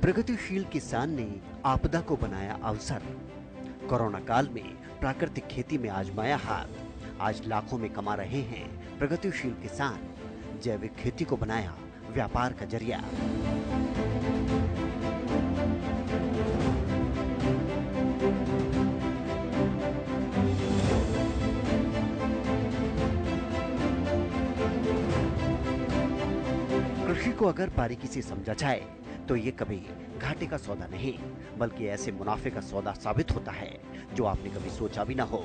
प्रगतिशील किसान ने आपदा को बनाया अवसर। कोरोना काल में प्राकृतिक खेती में आजमाया हाथ। आज लाखों में कमा रहे हैं प्रगतिशील किसान। जैविक खेती को बनाया व्यापार का जरिया। कृषि को अगर बारीकी से समझा जाए तो ये कभी घाटे का सौदा नहीं, बल्कि ऐसे मुनाफे का सौदा साबित होता है जो आपने कभी सोचा भी ना हो।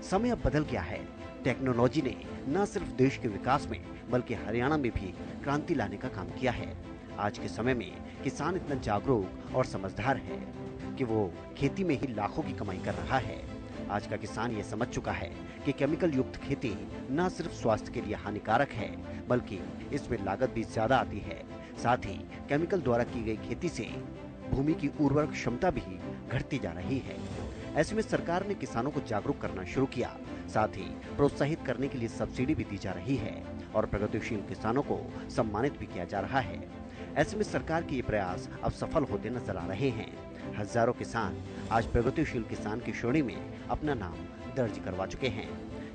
समय अब बदल गया है। टेक्नोलॉजी ने न सिर्फ देश के विकास में बल्कि हरियाणा में भी क्रांति लाने का काम किया है। आज के समय में किसान इतना जागरूक और समझदार है कि वो खेती में ही लाखों की कमाई कर रहा है। आज का किसान ये समझ चुका है कि केमिकल युक्त खेती न सिर्फ स्वास्थ्य के लिए हानिकारक है, बल्कि इसमें लागत भी ज्यादा आती है। साथ ही केमिकल द्वारा की गई खेती से भूमि की उर्वरक क्षमता भी घटती जा रही है। ऐसे में सरकार ने किसानों को जागरूक करना शुरू किया। साथ ही प्रोत्साहित करने के लिए सब्सिडी भी दी जा रही है और प्रगतिशील किसानों को सम्मानित भी किया जा रहा है। ऐसे में सरकार के ये प्रयास अब सफल होते नजर आ रहे हैं। हजारों किसान आज प्रगतिशील किसान की श्रेणी में अपना नाम दर्ज करवा चुके हैं।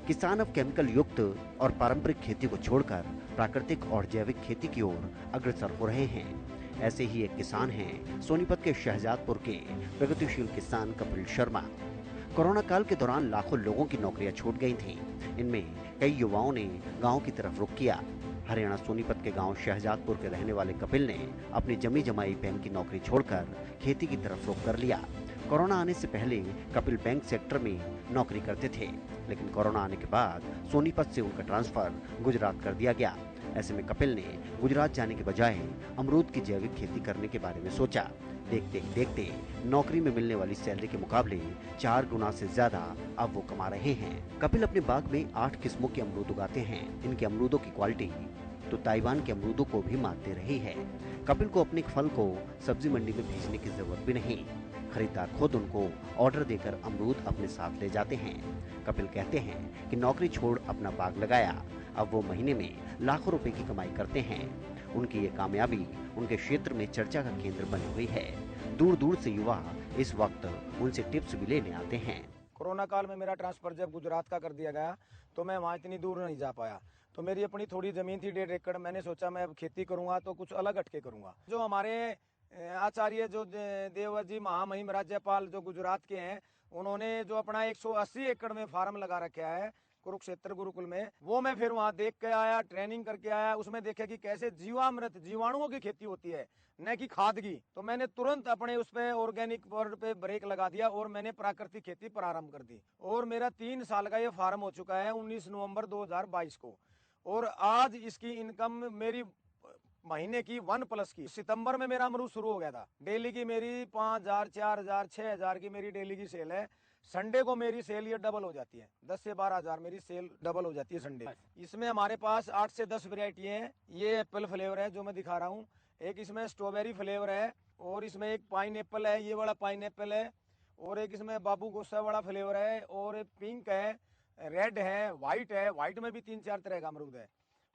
किसान अब केमिकल युक्त और पारंपरिक खेती को छोड़कर प्राकृतिक और जैविक खेती की ओर अग्रसर हो रहे हैं। ऐसे ही एक किसान हैं सोनीपत के शहजादपुर के प्रगतिशील किसान कपिल शर्मा। कोरोना काल के दौरान लाखों लोगों की नौकरियां छूट गई थीं। इनमें कई युवाओं ने गांव की तरफ रुख किया। हरियाणा सोनीपत के गांव शहजादपुर के रहने वाले कपिल ने अपनी जमी जमाई बैंक की नौकरी छोड़कर खेती की तरफ रुख कर लिया। कोरोना आने से पहले कपिल बैंक सेक्टर में नौकरी करते थे, लेकिन कोरोना आने के बाद सोनीपत से उनका ट्रांसफर गुजरात कर दिया गया। ऐसे में कपिल ने गुजरात जाने के बजाय अमरूद की जैविक खेती करने के बारे में सोचा। देखते ही देखते नौकरी में मिलने वाली सैलरी के मुकाबले 4 गुना से ज्यादा अब वो कमा रहे हैं। कपिल अपने बाग में 8 किस्मों के अमरूद उगाते हैं। इनके अमरूदों की क्वालिटी तो ताइवान के अमरूदों को भी मात दे रही है। कपिल को अपने फल को सब्जी मंडी में भेजने की जरूरत भी नहीं। खरीदार खुद उनको ऑर्डर देकर अमरूद अपने साथ ले जाते हैं। कपिल कहते हैं कि नौकरी छोड़ अपना बाग लगाया, अब वो महीने में लाखों रुपए की कमाई करते हैं। उनकी ये कामयाबी उनके क्षेत्र में चर्चा का केंद्र बनी हुई है। दूर दूर से युवा इस वक्त उनसे टिप्स भी लेने आते हैं। कोरोना काल में मेरा ट्रांसफर जब गुजरात का कर दिया गया तो मैं वहाँ इतनी दूर नहीं जा पाया। तो मेरी अपनी थोड़ी जमीन थी 1.5 एकड़। मैंने सोचा मैं अब खेती करूंगा तो कुछ अलग हटके करूंगा। जो हमारे आचार्य जो देवव्रत जी महामहिम राज्यपाल जो गुजरात के हैं, उन्होंने जो अपना 180 एकड़ में फार्म लगा रखा है कुरुक्षेत्र गुरुकुल में, वो मैं फिर वहां देख के आया, ट्रेनिंग करके आया। उसमें देखा कि कैसे जीवामृत जीवाणुओं की खेती होती है, न कि खाद की। तो मैंने तुरंत अपने उस पे ऑर्गेनिक वर्ड पे ब्रेक लगा दिया और मैंने प्राकृतिक खेती प्रारंभ कर दी। और मेरा 3 साल का ये फार्म हो चुका है 19 नवंबर 2022 को। और आज इसकी इनकम मेरी महीने की 1+ की। सितंबर में मेरा अमरूद शुरू हो गया था। डेली की मेरी 5,000, 4,000, 6,000 की मेरी डेली की सेल है। संडे को मेरी सेल ये डबल हो जाती है। 10 से 12,000 मेरी सेल डबल हो जाती है संडे। इसमें हमारे पास 8 से 10 वेरायटी है। ये एप्पल फ्लेवर है जो मैं दिखा रहा हूँ, एक इसमें स्ट्रॉबेरी फ्लेवर है, और इसमें एक पाइन एप्पल है, ये वाला पाइन एप्पल है, और एक इसमें बाबू गुस्सा वाला फ्लेवर है, और एक पिंक है, रेड है, व्हाइट है। व्हाइट में भी 3-4 तरह का अमरूद है।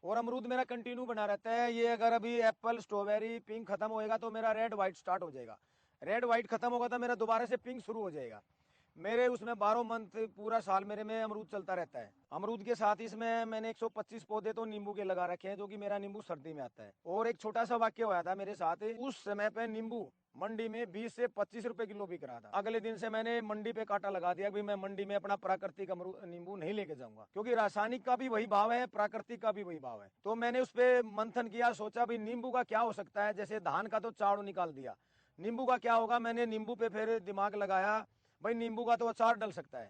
और अमरूद मेरा कंटिन्यू बना रहता है। ये अगर अभी एप्पल स्ट्रॉबेरी पिंक खत्म होएगा तो मेरा रेड व्हाइट स्टार्ट हो जाएगा। रेड व्हाइट खत्म होगा तो मेरा दोबारा से पिंक शुरू हो जाएगा। मेरे उसमें 12 मंथ पूरा साल मेरे में अमरूद चलता रहता है। अमरूद के साथ इसमें मैंने 125 पौधे तो नींबू के लगा रखे हैं, जो कि मेरा नींबू सर्दी में आता है। और एक छोटा सा वाक्य हुआ था मेरे साथ, उस समय पे नींबू मंडी में 20 से 25 रुपए किलो बिक रहा था। अगले दिन से मैंने मंडी पे कांटा लगा दिया कि मैं मंडी में अपना प्राकृतिक नींबू नहीं लेके जाऊंगा, क्योंकि रासायनिक का भी वही भाव है, प्राकृतिक का भी वही भाव है। तो मैंने उस पर मंथन किया, सोचा भाई नींबू का क्या हो सकता है। जैसे धान का तो चावल निकाल दिया, नींबू का क्या होगा। मैंने नींबू पे फिर दिमाग लगाया, भाई नींबू का तो अचार डल सकता है।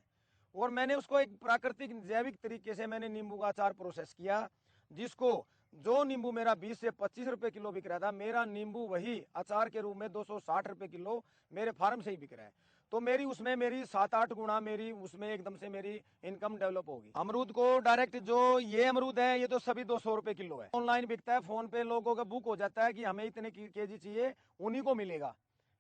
और मैंने उसको एक प्राकृतिक जैविक तरीके से मैंने नींबू का अचार प्रोसेस किया, जिसको जो नींबू मेरा 20 से 25 रुपए किलो बिक रहा था, मेरा नींबू वही अचार के रूप में 260 रुपए किलो मेरे फार्म से ही बिक रहा है। तो मेरी उसमें मेरी 7-8 गुना मेरी उसमें एकदम से मेरी इनकम डेवलप होगी। अमरूद को डायरेक्ट जो ये अमरूद है, ये तो सभी 200 रुपए किलो है। ऑनलाइन बिकता है, फोन पे लोगों का बुक हो जाता है कि हमें इतने केजी चाहिए, उन्हीं को मिलेगा।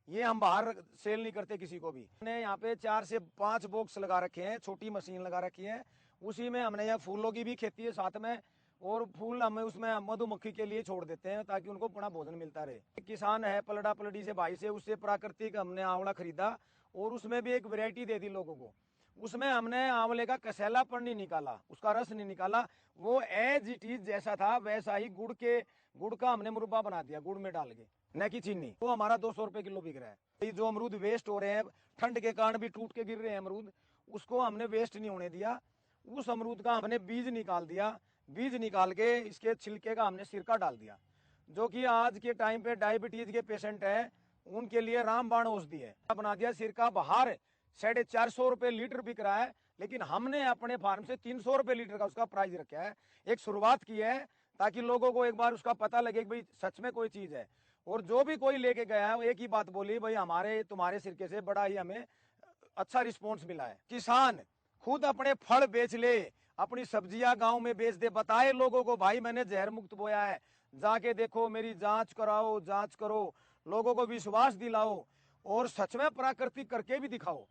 ये हम बाहर सेल नहीं करते किसी को भी। हमने यहाँ पे 4 से 5 बॉक्स लगा रखे हैं, छोटी मशीन लगा रखी है। उसी में हमने यहाँ फूलों की भी खेती है साथ में, और फूल हमें उसमें मधुमक्खी के लिए छोड़ देते हैं ताकि उनको अपना भोजन मिलता रहे। किसान है पलड़ा पलड़ी से भाई से, उससे प्राकृतिक हमने आंवला खरीदा और उसमें भी एक वैरायटी दे दी लोगों को। उसमें हमने आंवले का कसैलापन नहीं निकाला, उसका रस नहीं निकाला, वो एज इट इज जैसा था वैसा ही गुड़ का हमने मुरब्बा बना दिया गुड़ में डाल के, न कि चीनी। वो हमारा 200 रुपए किलो बिक रहा है। जो अमरूद वेस्ट हो रहे हैं, ठंड के कारण भी टूट के गिर रहे हैं अमरूद, उसको हमने वेस्ट नहीं होने दिया। उस अमरूद का हमने बीज निकाल दिया, बीज निकाल के इसके छिलके का हमने सिरका डाल दिया। जो कि आज के टाइम पे डायबिटीज के पेशेंट है उनके लिए रामबाण औषधि है। बना दिया सिरका, बाहर 450 रुपए लीटर बिक रहा है, लेकिन हमने अपने फार्म से 300 रुपए लीटर का उसका प्राइस रखा है। एक शुरुआत की है ताकि लोगों को एक बार उसका पता लगे कि भाई सच में कोई चीज है। और जो भी कोई लेके गया है एक ही बात बोली, भाई हमारे तुम्हारे सिरके से बड़ा ही हमें अच्छा रिस्पॉन्स मिला है। किसान खुद अपने फल बेच ले, अपनी सब्जियां गांव में बेच दे, बताए लोगों को भाई मैंने जहर मुक्त बोया है, जाके देखो, मेरी जांच कराओ, जांच करो, लोगों को विश्वास दिलाओ और सच में प्राकृतिक करके भी दिखाओ,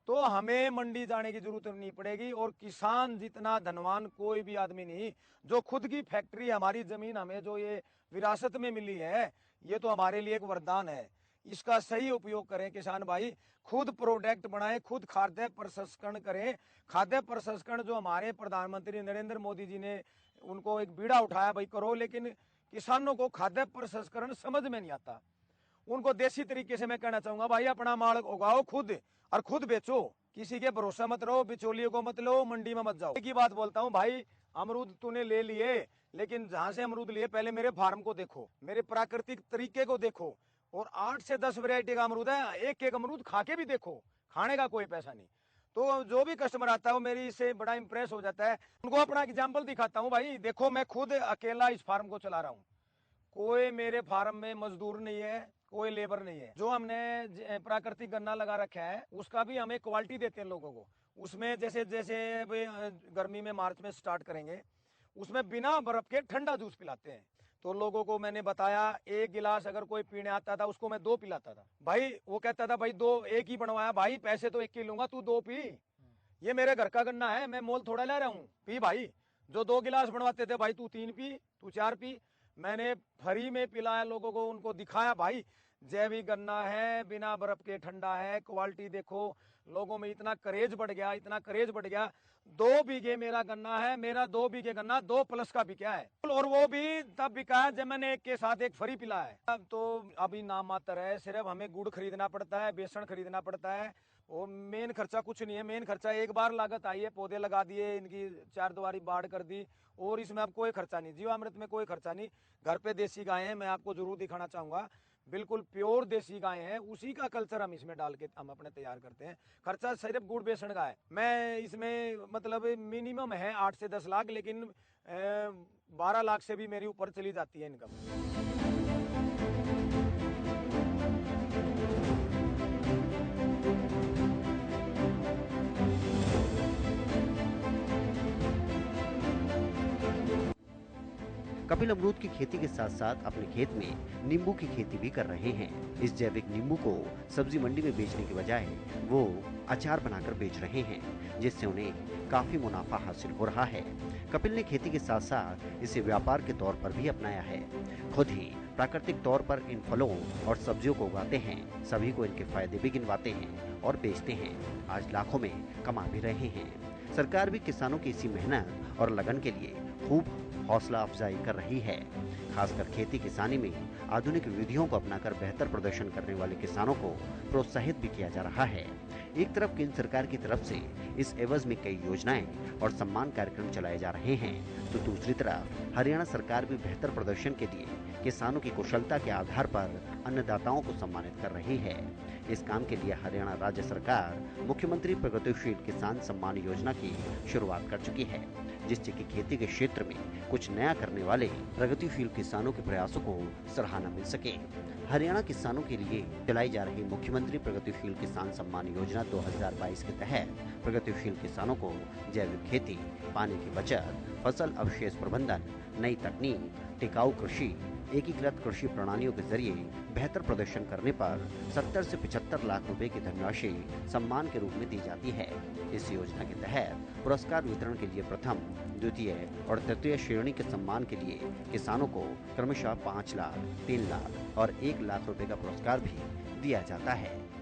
तो हमें मंडी जाने की जरूरत नहीं पड़ेगी। और किसान जितना धनवान कोई भी आदमी नहीं, जो खुद की फैक्ट्री, हमारी जमीन हमें जो ये विरासत में मिली है, ये तो हमारे लिए एक वरदान है। इसका सही उपयोग करें किसान भाई, खुद प्रोडक्ट बनाएं, खुद खाद्य प्रसंस्करण करें। खाद्य प्रसंस्करण जो हमारे प्रधानमंत्री नरेंद्र मोदी जी ने उनको एक बीड़ा उठाया, भाई करो, लेकिन किसानों को खाद्य प्रसंस्करण समझ में नहीं आता। उनको देसी तरीके से मैं कहना चाहूंगा, भाई अपना माल उगाओ खुद और खुद बेचो, किसी के भरोसा मत रहो, बिचौलियों को मत लो, मंडी में मत जाओ। एक ही बात बोलता हूँ भाई, अमरूद तूने ले लिए, लेकिन जहां से अमरूद लिए पहले मेरे फार्म को देखो, मेरे प्राकृतिक तरीके को देखो, और 8 से 10 वैरायटी का अमरूद है, एक एक अमरूद खा के भी देखो, खाने का कोई पैसा नहीं। तो जो भी कस्टमर आता है वो मेरी इससे बड़ा इंप्रेस हो जाता है। उनको अपना एग्जाम्पल दिखाता हूँ, भाई देखो मैं खुद अकेला इस फार्म को चला रहा हूँ, कोई मेरे फार्म में मजदूर नहीं है, कोई लेबर नहीं है। जो हमने प्राकृतिक गन्ना लगा रखा है उसका भी हमें क्वालिटी देते हैं लोगों को। उसमें जैसे जैसे गर्मी में मार्च में स्टार्ट करेंगे, उसमें बिना बर्फ के ठंडा जूस पिलाते हैं। तो लोगों को मैंने बताया, एक गिलास अगर कोई पीने आता था उसको मैं 2 पिलाता था। भाई वो कहता था भाई 2 एक ही बनवाया, भाई पैसे तो एक ही लूंगा, तू 2 पी, ये मेरे घर का गन्ना है, मैं मोल थोड़ा ले रहा हूँ, पी भाई। जो 2 गिलास बनवाते थे, भाई तू 3 पी, तू 4 पी। मैंने फ्री में पिलाया लोगों को, उनको दिखाया भाई जैविक गन्ना है, बिना बर्फ के ठंडा है, क्वालिटी देखो। लोगों में इतना करेज बढ़ गया, इतना करेज बढ़ गया। 2 बीघे मेरा गन्ना है, मेरा 2 बीघे गन्ना 2+ का बिका है, और वो भी तब बिका है जब मैंने एक के साथ एक फ्री पिला है। अब तो अभी नाम मात्र है, सिर्फ हमें गुड़ खरीदना पड़ता है, बेसन खरीदना पड़ता है, वो मेन खर्चा कुछ नहीं है। मेन खर्चा एक बार लागत आई है, पौधे लगा दिए, इनकी 4 दीवारी बाढ़ कर दी, और इसमें अब कोई खर्चा नहीं, जीवामृत में कोई खर्चा नहीं। घर पे देसी गाय है, मैं आपको जरूर दिखाना चाहूंगा, बिल्कुल प्योर देसी गाय है, उसी का कल्चर हम इसमें डाल के हम अपने तैयार करते हैं। खर्चा सिर्फ गुड़ बेसन का है। मैं इसमें मतलब मिनिमम है 8 से 10 लाख, लेकिन 12 लाख से भी मेरी ऊपर चली जाती है इनकम। कपिल अमरूद की खेती के साथ साथ अपने खेत में नींबू की खेती भी कर रहे हैं। इस जैविक नींबू को सब्जी मंडी में बेचने के बजाय वो अचार बनाकर बेच रहे हैं, जिससे उन्हें काफी मुनाफा हासिल हो रहा है। कपिल ने खेती के साथ साथ इसे व्यापार के तौर पर भी अपनाया है। खुद ही प्राकृतिक तौर पर इन फलों और सब्जियों को उगाते हैं, सभी को इनके फायदे भी गिनवाते हैं और बेचते हैं। आज लाखों में कमा भी रहे हैं। सरकार भी किसानों की इसी मेहनत और लगन के लिए खूब हौसला अफजाई कर रही है। खासकर खेती किसानी में आधुनिक विधियों को अपनाकर बेहतर प्रदर्शन करने वाले किसानों को प्रोत्साहित भी किया जा रहा है। एक तरफ केंद्र सरकार की तरफ से इस एवज में कई योजनाएं और सम्मान कार्यक्रम चलाए जा रहे हैं, तो दूसरी तरफ हरियाणा सरकार भी बेहतर प्रदर्शन के लिए किसानों की कुशलता के आधार पर अन्नदाताओं को सम्मानित कर रही है। इस काम के लिए हरियाणा राज्य सरकार मुख्यमंत्री प्रगतिशील किसान सम्मान योजना की शुरुआत कर चुकी है, जिससे कि खेती के क्षेत्र में कुछ नया करने वाले प्रगतिशील किसानों के प्रयासों को सराहना मिल सके। हरियाणा किसानों के लिए चलाई जा रही मुख्यमंत्री प्रगतिशील किसान सम्मान योजना 2022 के तहत प्रगतिशील किसानों को जैविक खेती, पानी की बचत, फसल अवशेष प्रबंधन, नई तकनीक, टिकाऊ कृषि, एकीकृत कृषि प्रणालियों के जरिए बेहतर प्रदर्शन करने पर 70 से 75 लाख रुपए की धनराशि सम्मान के रूप में दी जाती है। इस योजना के तहत पुरस्कार वितरण के लिए प्रथम, द्वितीय और तृतीय श्रेणी के सम्मान के लिए किसानों को क्रमशः 5 लाख, 3 लाख और 1 लाख रुपए का पुरस्कार भी दिया जाता है।